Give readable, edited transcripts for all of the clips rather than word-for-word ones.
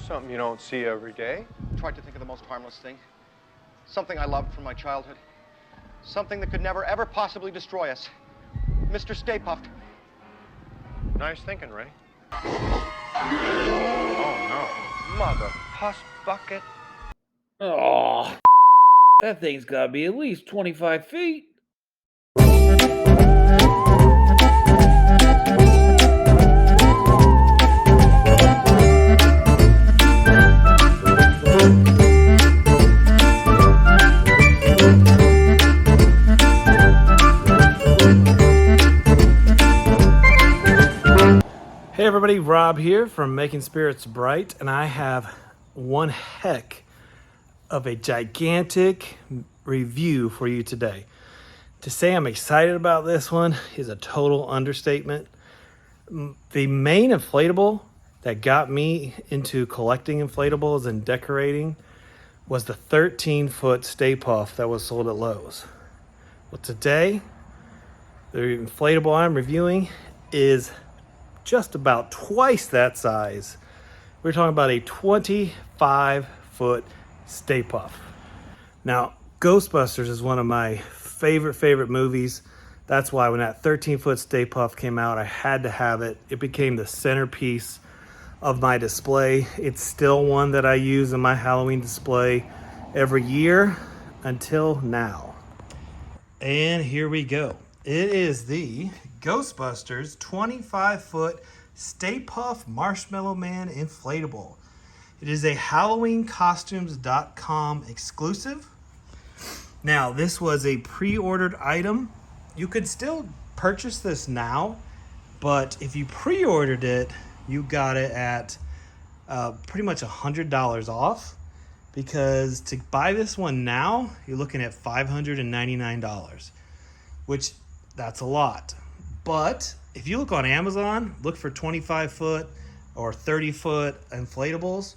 Something you don't see every day. Tried to think of the most harmless thing. Something I loved from my childhood. Something that could never, ever possibly destroy us. Mr. Stay Puft. Nice thinking, Ray. Oh, no. Mother puss bucket. Oh, that thing's gotta be at least 25 feet. Hey everybody, Rob here from Making Spirits Bright, and I have one heck of a gigantic review for you today. To say I'm excited about this one is a total understatement. The main inflatable that got me into collecting inflatables and decorating was the 13-foot Stay Puft that was sold at Lowe's. Well, today, the inflatable I'm reviewing is just about twice that size. We're talking about a 25-foot Stay Puft. Now, Ghostbusters is one of my favorite movies. That's why when that 13-foot Stay Puft came out, I had to have it. It became the centerpiece of my display. It's still one that I use in my Halloween display every year until now. And here we go. It is the Ghostbusters 25-foot Stay Puft Marshmallow Man Inflatable. It is a HalloweenCostumes.com exclusive. Now, this was a pre-ordered item. You could still purchase this now, but if you pre-ordered it, you got it at pretty much $100 off, because to buy this one now, you're looking at $599, which that's a lot. But if you look on Amazon, look for 25-foot or 30-foot inflatables,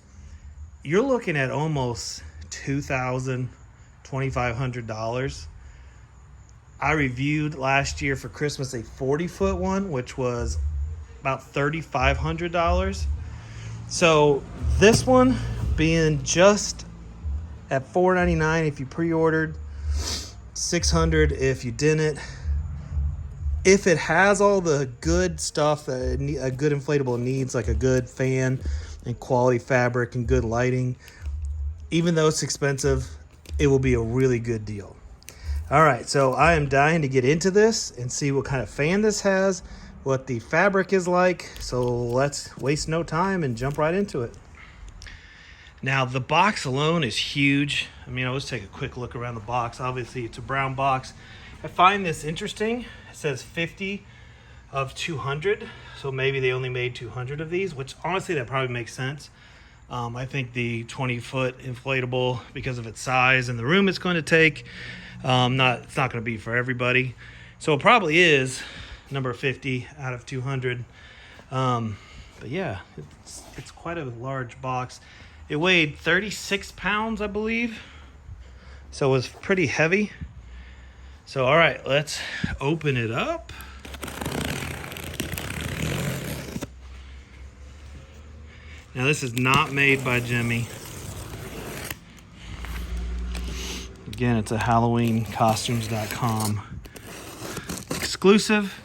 you're looking at almost $2,000, $2,500. I reviewed last year for Christmas a 40-foot one, which was about $3,500. So this one being just at $499 if you pre-ordered, $600 if you didn't. If it has all the good stuff that a good inflatable needs, like a good fan and quality fabric and good lighting, even though it's expensive, it will be a really good deal. All right, so I am dying to get into this and see what kind of fan this has, what the fabric is like. So let's waste no time and jump right into it. Now, the box alone is huge. I mean, I'll just take a quick look around the box. Obviously, it's a brown box. I find this interesting. It says 50 of 200, so maybe they only made 200 of these, which honestly, that probably makes sense. I think the 20-foot inflatable, because of its size and the room it's going to take, it's not going to be for everybody. So it probably is number 50 out of 200. But yeah, it's quite a large box. It weighed 36 pounds, I believe. So it was pretty heavy. So, all right, let's open it up. Now, this is not made by Jimmy. Again, it's a HalloweenCostumes.com exclusive.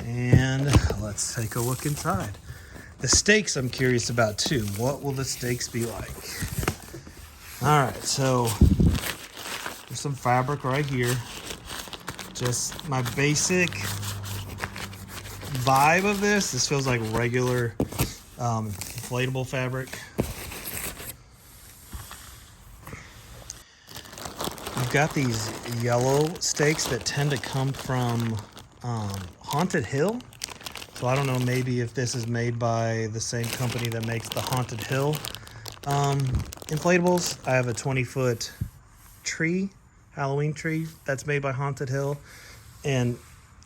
And let's take a look inside. The stakes I'm curious about too. What will the stakes be like? All right, so there's some fabric right here. Just my basic vibe of this. This feels like regular inflatable fabric. You've got these yellow stakes that tend to come from Haunted Hill. So I don't know, maybe if this is made by the same company that makes the Haunted Hill inflatables. I have a 20-foot tree, Halloween tree, that's made by Haunted Hill, and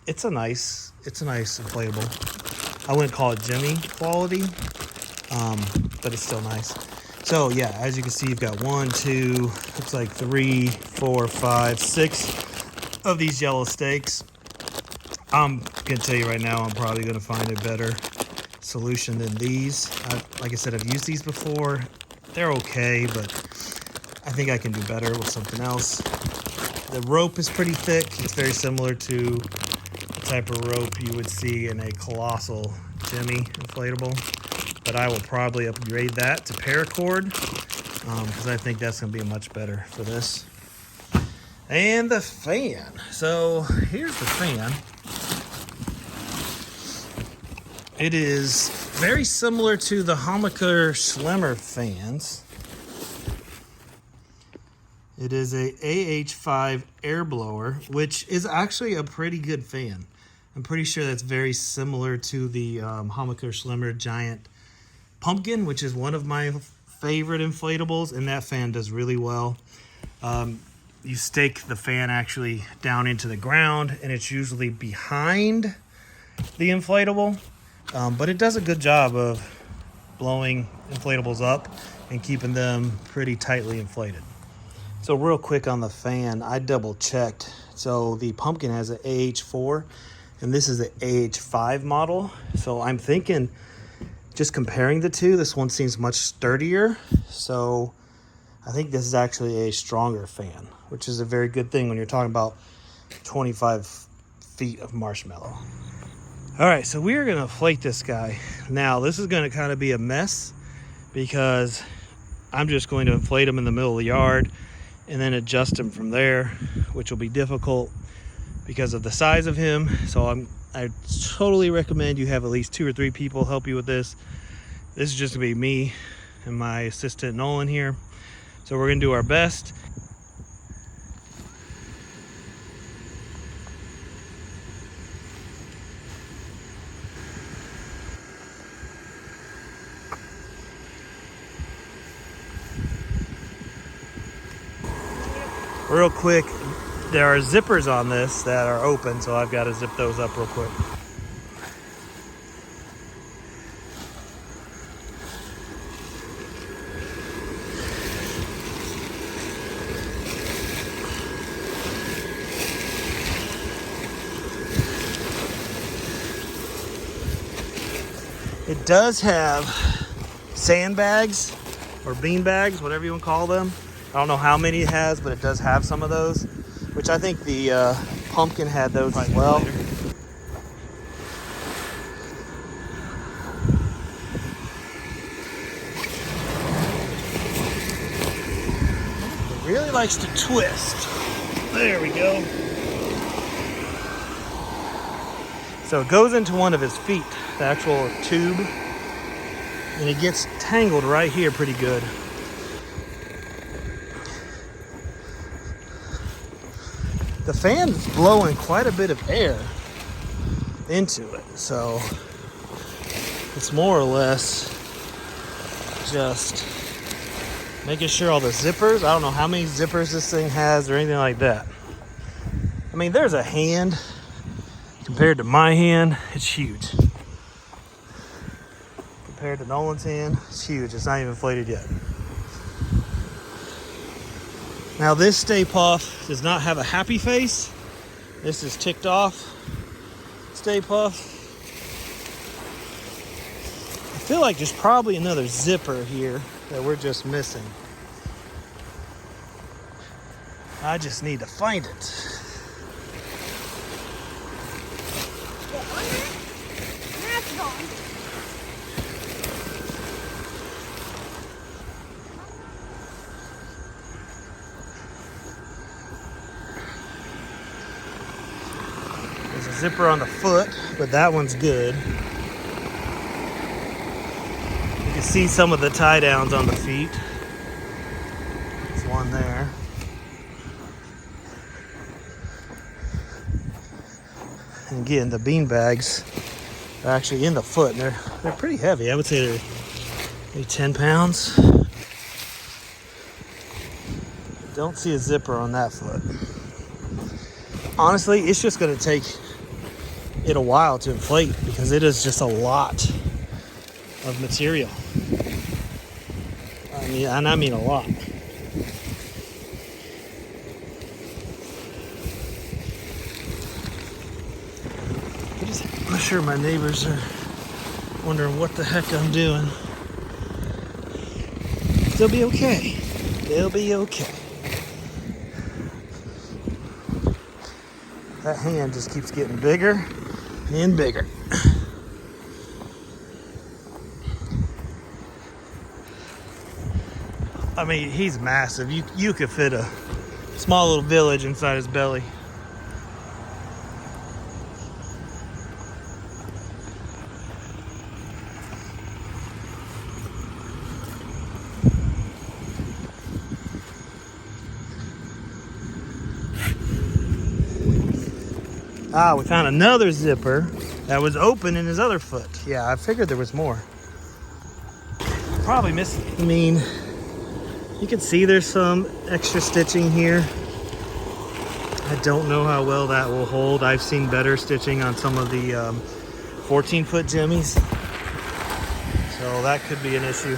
it's a nice inflatable. I wouldn't call it Jimmy quality, but it's still nice. So yeah, as you can see, you've got 1, 2, looks like 3, 4, 5, 6 of these yellow stakes. I'm gonna tell you right now, I'm probably gonna find a better solution than these. Like I said, I've used these before. They're okay, but I think I can do better with something else. The rope is pretty thick. It's very similar to the type of rope you would see in a colossal Jimmy inflatable, but I will probably upgrade that to paracord because I think that's going to be much better for this. And the fan. So here's the fan. It is very similar to the Hammacher Schlemmer fans. It is a AH5 air blower, which is actually a pretty good fan. I'm pretty sure that's very similar to the Hammacher Schlemmer Giant Pumpkin, which is one of my favorite inflatables, and that fan does really well. You stake the fan actually down into the ground, and it's usually behind the inflatable, but it does a good job of blowing inflatables up and keeping them pretty tightly inflated. So real quick on the fan, I double checked. So the Pumpkin has an AH4 and this is the AH5 model. So I'm thinking, just comparing the two, this one seems much sturdier. So I think this is actually a stronger fan, which is a very good thing when you're talking about 25 feet of marshmallow. All right, so we are gonna inflate this guy. Now this is gonna kind of be a mess because I'm just going to inflate him in the middle of the yard and then adjust him from there, which will be difficult because of the size of him. So I totally recommend you have at least 2 or 3 people help you with this. This is just gonna be me and my assistant Nolan here. So we're gonna do our best. Real quick, there are zippers on this that are open, so I've got to zip those up real quick. It does have sandbags or bean bags, whatever you want to call them. I don't know how many it has, but it does have some of those, which I think the Pumpkin had those as well. It really likes to twist. There we go. So it goes into one of his feet, the actual tube, and it gets tangled right here pretty good. The fan's blowing quite a bit of air into it, so it's more or less just making sure all the zippers, I don't know how many zippers this thing has or anything like that. I mean, there's a hand compared to my hand, it's huge. Compared to Nolan's hand, it's huge. It's not even inflated yet. Now this Stay Puft does not have a happy face. This is ticked off Stay Puft. I feel like there's probably another zipper here that we're just missing. I just need to find it. There's a zipper on the foot, but that one's good. You can see some of the tie downs on the feet. There's one there. And again, the bean bags are actually in the foot, and they're pretty heavy. I would say they're maybe 10 pounds. Don't see a zipper on that foot. Honestly, it's just going to take it a while to inflate because it is just a lot of material. I mean a lot. I'm not sure my neighbors are Wondering what the heck I'm doing. They'll be okay. They'll be okay. That hand just keeps getting bigger and bigger. I mean, he's massive. You could fit a small little village inside his belly. Ah, we found another zipper that was open in his other foot. Yeah, I figured there was more. Probably missed. I mean, you can see there's some extra stitching here. I don't know how well that will hold. I've seen better stitching on some of the 14-foot jimmies. So that could be an issue.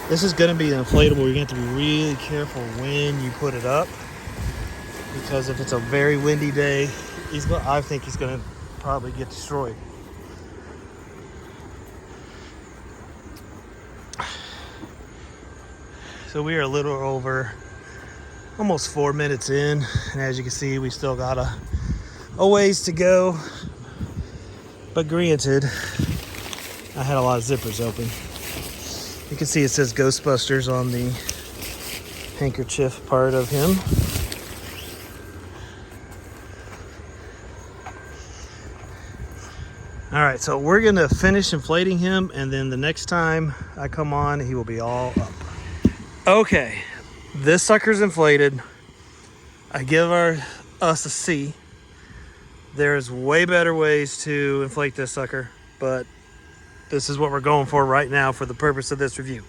This is going to be an inflatable. You're going to have to be really careful when you put it up. Because if it's a very windy day, I think he's going to probably get destroyed. So we are a little over almost 4 minutes in, and as you can see, we still got a ways to go. But granted, I had a lot of zippers open. You can see it says Ghostbusters on the handkerchief part of him. All right, so we're gonna finish inflating him, and then the next time I come on, he will be all up. Okay, this sucker's inflated. I give us a C. There's way better ways to inflate this sucker, but this is what we're going for right now for the purpose of this review.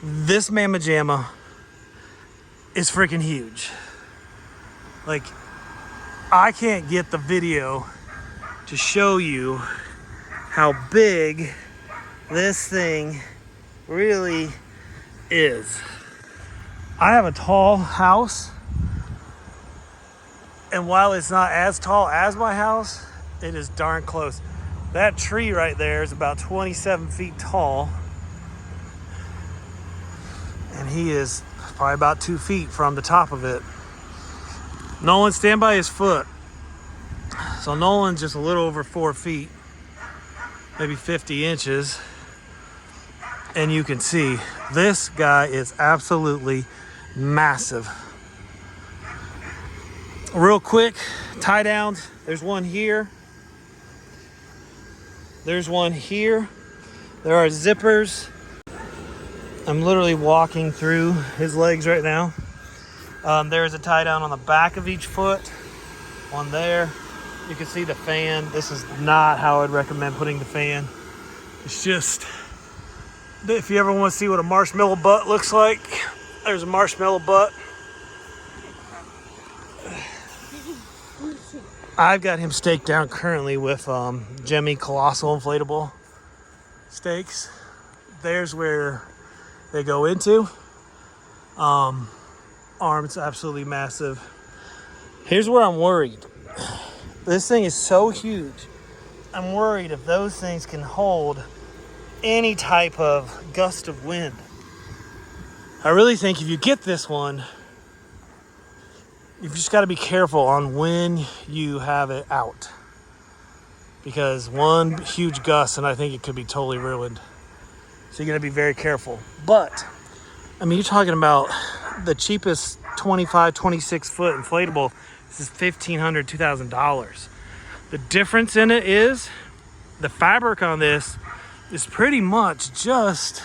This Mamma Jamma is freaking huge. Like, I can't get the video to show you how big this thing really is. I have a tall house, and while it's not as tall as my house, it is darn close. That tree right there is about 27 feet tall, and he is probably about 2 feet from the top of it. Nolan, stand by his foot. So Nolan's just a little over 4 feet, maybe 50 inches. And you can see this guy is absolutely massive. Real quick, tie downs. There's one here. There's one here. There are zippers. I'm literally walking through his legs right now. There's a tie down on the back of each foot. One there. You can see the fan. This is not how I'd recommend putting the fan. It's just, if you ever want to see what a marshmallow butt looks like, there's a marshmallow butt. I've got him staked down currently with Jimmy Colossal Inflatable stakes. There's where they go into. Arms absolutely massive. Here's where I'm worried. This thing is so huge. I'm worried if those things can hold any type of gust of wind. I really think if you get this one, you've just got to be careful on when you have it out. Because one huge gust and I think it could be totally ruined. So you got to be very careful. But, I mean, you're talking about the cheapest 25, 26 foot inflatable. This is $1,500, $2,000. The difference in it is the fabric on this is pretty much just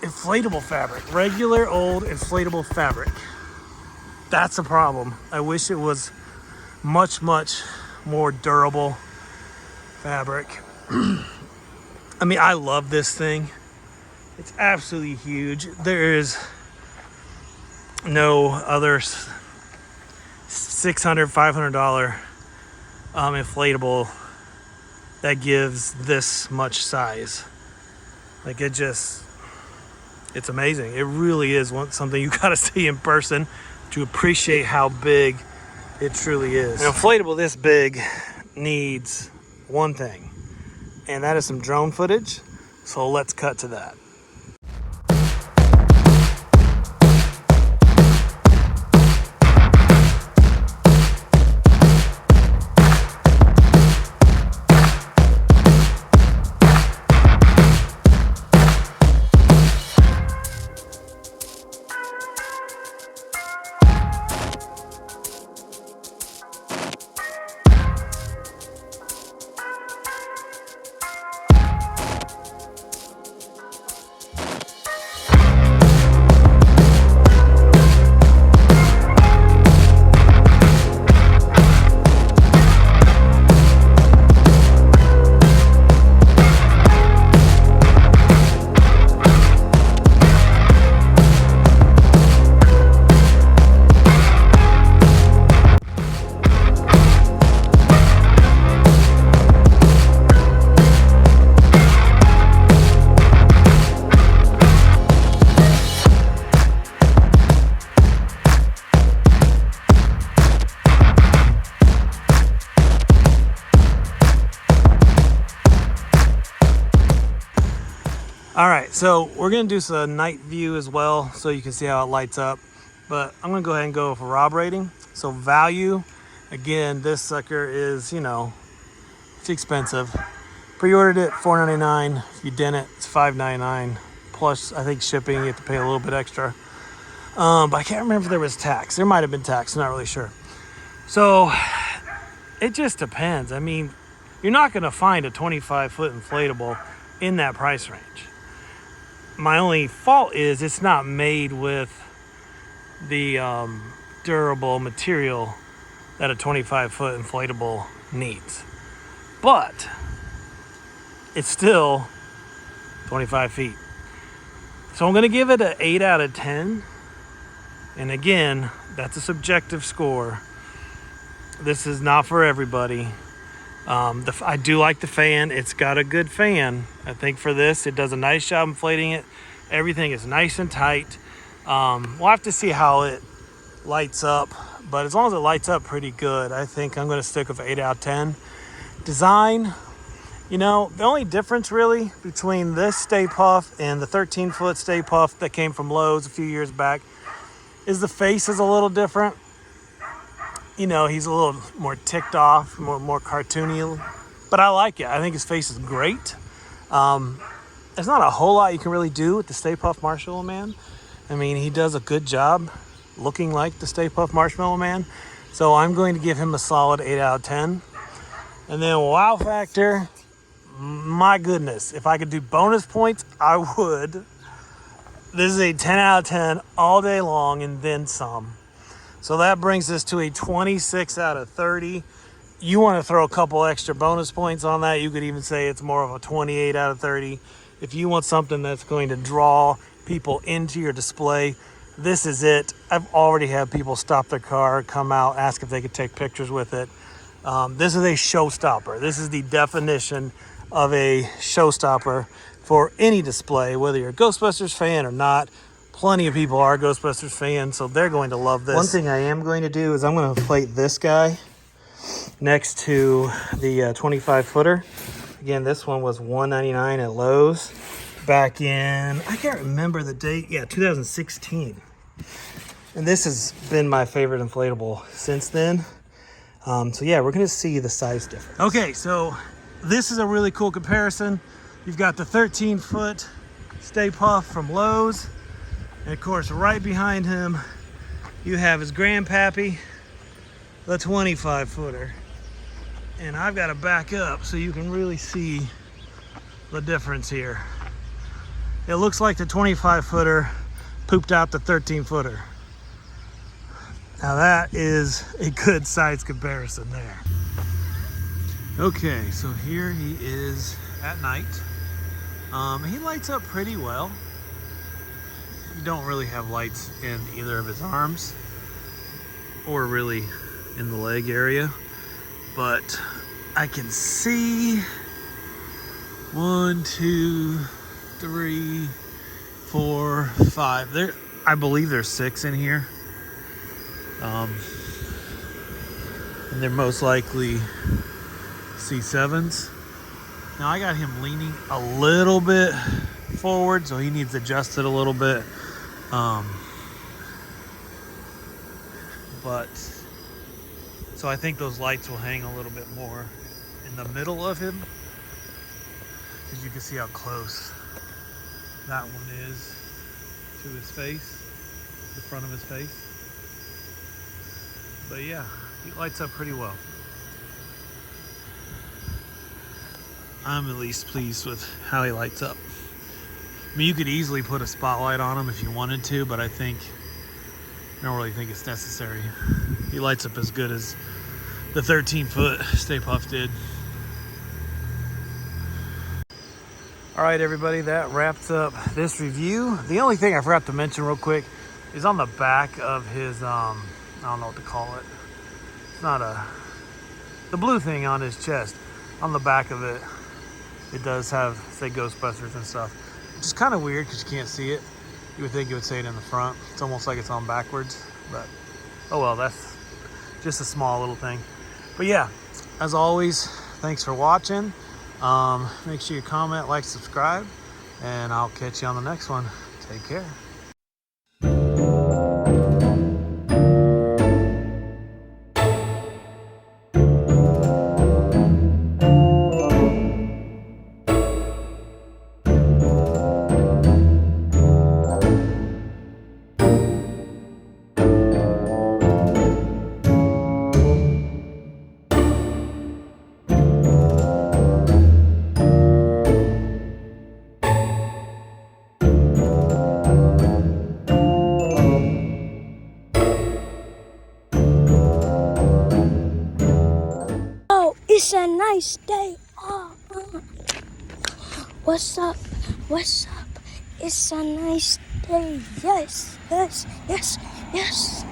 inflatable fabric, regular old inflatable fabric. That's a problem. I wish it was much, much more durable fabric. I mean, I love this thing. It's absolutely huge. There is no other $600, $500 inflatable that gives this much size. Like, it's amazing. It really is something you gotta see in person to appreciate how big it truly is. An inflatable this big needs one thing, and that is some drone footage. So let's cut to that. All right, so we're gonna do some night view as well so you can see how it lights up. But I'm gonna go ahead and go for Rob rating. So value, again, this sucker is, you know, it's expensive. Pre-ordered it $4.99. If you didn't, it's $5.99. Plus, I think shipping, you have to pay a little bit extra. But I can't remember if there was tax. There might have been tax, I'm not really sure. So it just depends. I mean, you're not gonna find a 25-foot inflatable in that price range. My only fault is it's not made with the durable material that a 25-foot inflatable needs. But it's still 25 feet. So I'm gonna give it an 8 out of 10. And again, that's a subjective score. This is not for everybody. I do like the fan. It's got a good fan. I think for this, it does a nice job inflating it. Everything is nice and tight. We'll have to see how it lights up, but as long as it lights up pretty good, I think I'm going to stick with 8 out of 10. Design, you know, the only difference really between this Stay Puft and the 13-foot Stay Puft that came from Lowe's a few years back is the face is a little different. You know, he's a little more ticked off, more cartoony, but I like it. I think his face is great. There's not a whole lot you can really do with the Stay Puft Marshmallow Man. I mean, he does a good job looking like the Stay Puft Marshmallow Man. So I'm going to give him a solid 8 out of 10. And then wow factor, my goodness, if I could do bonus points, I would. This is a 10 out of 10 all day long and then some. So that brings us to a 26 out of 30. You want to throw a couple extra bonus points on that, you could even say it's more of a 28 out of 30. If you want something that's going to draw people into your display, this is it. I've already had people stop their car, come out, ask if they could take pictures with it. This is a showstopper. This is the definition of a showstopper for any display, whether you're a Ghostbusters fan or not. Plenty of people are Ghostbusters fans, so they're going to love this. One thing I am going to do is I'm going to inflate this guy next to the 25-footer. Again, this one was $1.99 at Lowe's back in, I can't remember the date. Yeah, 2016. And this has been my favorite inflatable since then. So yeah, we're going to see the size difference. Okay, so this is a really cool comparison. You've got the 13-foot Stay Puft from Lowe's. And of course, right behind him, you have his grandpappy, the 25-footer. And I've got to back up so you can really see the difference here. It looks like the 25-footer pooped out the 13-footer. Now that is a good size comparison there. Okay, so here he is at night. He lights up pretty well. You don't really have lights in either of his arms or really in the leg area, but I can see 1, 2, 3, 4, 5. There, I believe there's 6 in here. And they're most likely C7s. Now I got him leaning a little bit forward, so he needs adjusted a little bit. But so I think those lights will hang a little bit more in the middle of him, because you can see how close that one is to his face, the front of his face. But yeah, he lights up pretty well. I'm at least pleased with how he lights up. I mean, you could easily put a spotlight on him if you wanted to, but I don't really think it's necessary. He lights up as good as the 13-foot Stay Puft did. All right, everybody, that wraps up this review. The only thing I forgot to mention real quick is on the back of his, I don't know what to call it. It's not the blue thing on his chest. On the back of it, it does have, say, Ghostbusters and stuff, which is kind of weird because you can't see it. You would think it would say it in the front. It's almost like it's on backwards, but oh well, that's just a small little thing. But yeah, as always, thanks for watching. Make sure you comment, like, subscribe, and I'll catch you on the next one. Take care. It's a nice day. What's up? What's up? It's a nice day. Yes, yes, yes, yes.